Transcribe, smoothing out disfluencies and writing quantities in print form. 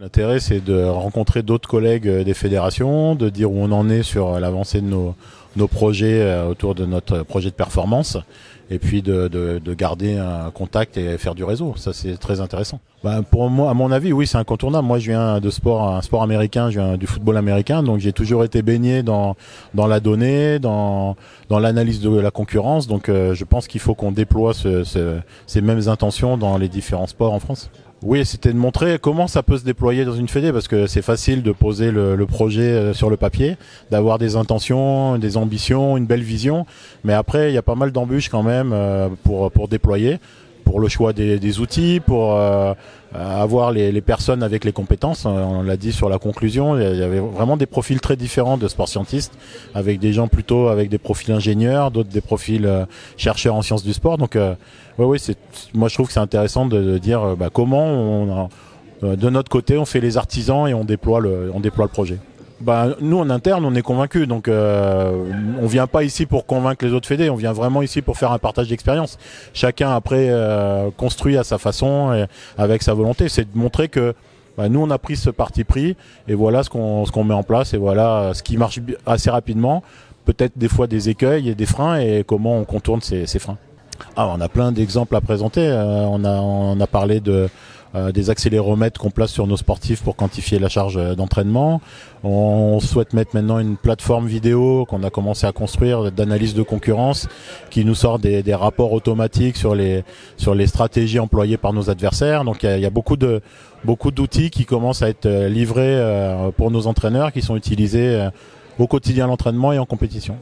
L'intérêt, c'est de rencontrer d'autres collègues des fédérations, de dire où on en est sur l'avancée de nos projets autour de notre projet de performance, et puis de garder un contact et faire du réseau. Ça, c'est très intéressant. Pour moi, à mon avis, oui, c'est incontournable. Moi, je viens de un sport américain, je viens du football américain, donc j'ai toujours été baigné dans la donnée, dans l'analyse de la concurrence. Donc, je pense qu'il faut qu'on déploie ces mêmes intentions dans les différents sports en France. Oui, c'était de montrer comment ça peut se déployer dans une fédé, parce que c'est facile de poser le projet sur le papier, d'avoir des intentions, des ambitions, une belle vision, mais après il y a pas mal d'embûches quand même pour déployer, pour le choix des outils, pour avoir les personnes avec les compétences. On l'a dit sur la conclusion, il y avait vraiment des profils très différents de sports scientistes, avec des gens plutôt avec des profils ingénieurs, d'autres des profils chercheurs en sciences du sport. Donc oui, moi je trouve que c'est intéressant de dire comment de notre côté on fait les artisans et on déploie le projet. Nous en interne on est convaincus, donc on vient pas ici pour convaincre les autres fédés, on vient vraiment ici pour faire un partage d'expérience. Chacun après construit à sa façon et avec sa volonté. C'est de montrer que nous on a pris ce parti pris et voilà ce qu'on met en place et voilà ce qui marche assez rapidement. Peut-être des fois des écueils et des freins et comment on contourne ces freins. On a plein d'exemples à présenter. On a parlé des accéléromètres qu'on place sur nos sportifs pour quantifier la charge d'entraînement. On souhaite mettre maintenant une plateforme vidéo qu'on a commencé à construire d'analyse de concurrence qui nous sort des rapports automatiques sur les stratégies employées par nos adversaires. Donc il y a beaucoup d'outils qui commencent à être livrés pour nos entraîneurs, qui sont utilisés au quotidien à l'entraînement et en compétition.